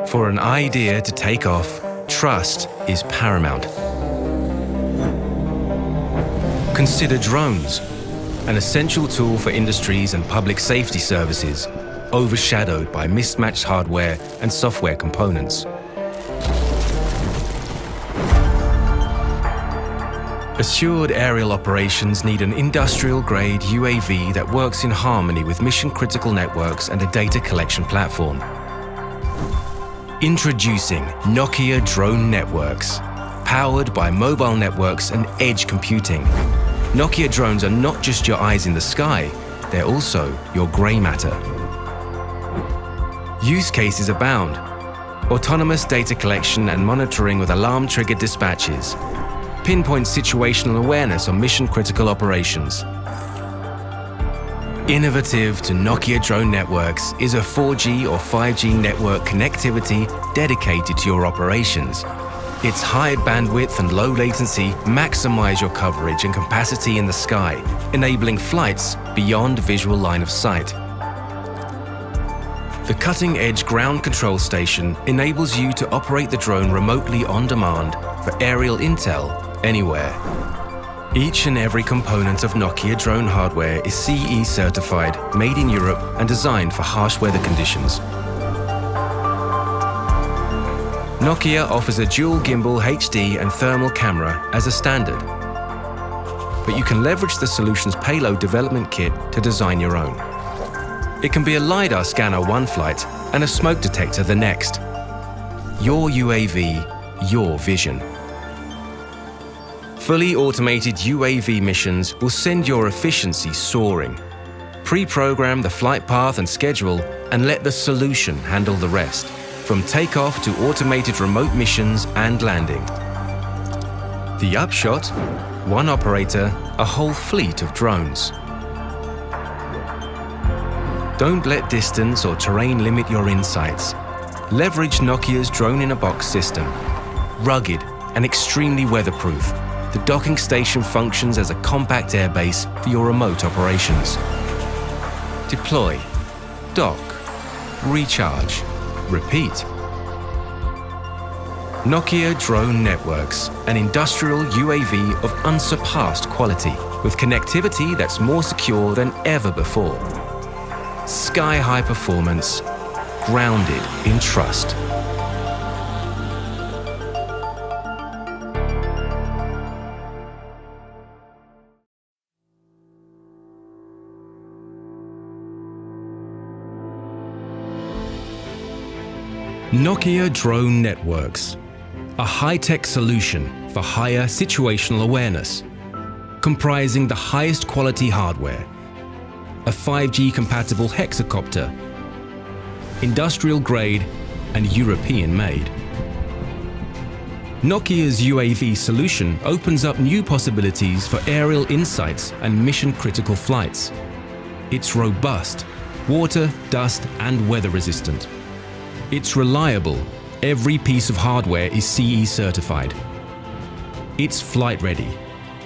For an idea to take off, trust is paramount. Consider drones, an essential tool for industries and public safety services, overshadowed by mismatched hardware and software components. Assured aerial operations need an industrial-grade UAV that works in harmony with mission-critical networks and a data collection platform. Introducing Nokia Drone Networks. Powered by mobile networks and edge computing, Nokia drones are not just your eyes in the sky, they're also your grey matter. Use cases abound. Autonomous data collection and monitoring with alarm-triggered dispatches. Pinpoint situational awareness on mission-critical operations. Innovative to Nokia Drone Networks is a 4G or 5G network connectivity dedicated to your operations. Its high bandwidth and low latency maximize your coverage and capacity in the sky, enabling flights beyond visual line of sight. The cutting-edge ground control station enables you to operate the drone remotely on demand for aerial intel anywhere. Each and every component of Nokia drone hardware is CE certified, made in Europe and designed for harsh weather conditions. Nokia offers a dual gimbal HD and thermal camera as a standard, but you can leverage the solution's payload development kit to design your own. It can be a LiDAR scanner one flight and a smoke detector the next. Your UAV, your vision. Fully automated UAV missions will send your efficiency soaring. Pre-program the flight path and schedule and let the solution handle the rest, from takeoff to automated remote missions and landing. The upshot? One operator, a whole fleet of drones. Don't let distance or terrain limit your insights. Leverage Nokia's drone-in-a-box system. Rugged and extremely weatherproof, the docking station functions as a compact airbase for your remote operations. Deploy, dock, recharge, repeat. Nokia Drone Networks, an industrial UAV of unsurpassed quality, with connectivity that's more secure than ever before. Sky-high performance, grounded in trust. Nokia Drone Networks, a high-tech solution for higher situational awareness, comprising the highest quality hardware, a 5G-compatible hexacopter, industrial-grade and European-made. Nokia's UAV solution opens up new possibilities for aerial insights and mission-critical flights. It's robust, water, dust and weather-resistant. It's reliable. Every piece of hardware is CE certified. It's flight-ready.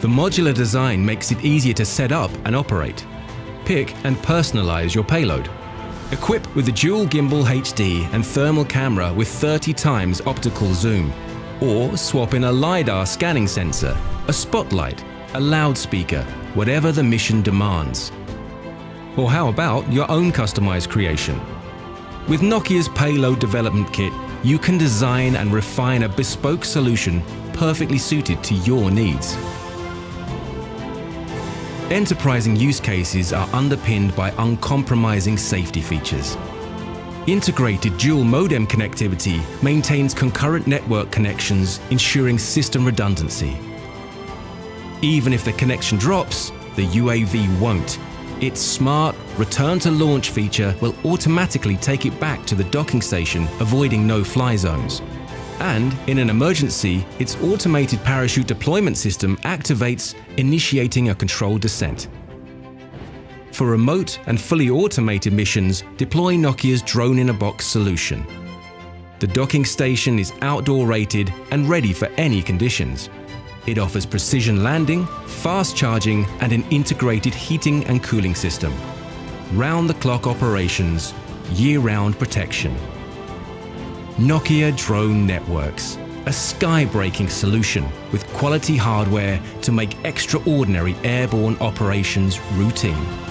The modular design makes it easier to set up and operate. Pick and personalize your payload. Equipped with a dual gimbal HD and thermal camera with 30 times optical zoom. Or swap in a LiDAR scanning sensor, a spotlight, a loudspeaker, whatever the mission demands. Or how about your own customized creation? With Nokia's payload development kit, you can design and refine a bespoke solution perfectly suited to your needs. Enterprising use cases are underpinned by uncompromising safety features. Integrated dual modem connectivity maintains concurrent network connections, ensuring system redundancy. Even if the connection drops, the UAV won't. Its smart return-to-launch feature will automatically take it back to the docking station, avoiding no-fly zones. And in an emergency, its automated parachute deployment system activates, initiating a controlled descent. For remote and fully automated missions, deploy Nokia's drone-in-a-box solution. The docking station is outdoor rated and ready for any conditions. It offers precision landing, fast charging, and an integrated heating and cooling system. round-the-clock operations, year-round protection. Nokia Drone Networks, a sky-breaking solution with quality hardware to make extraordinary airborne operations routine.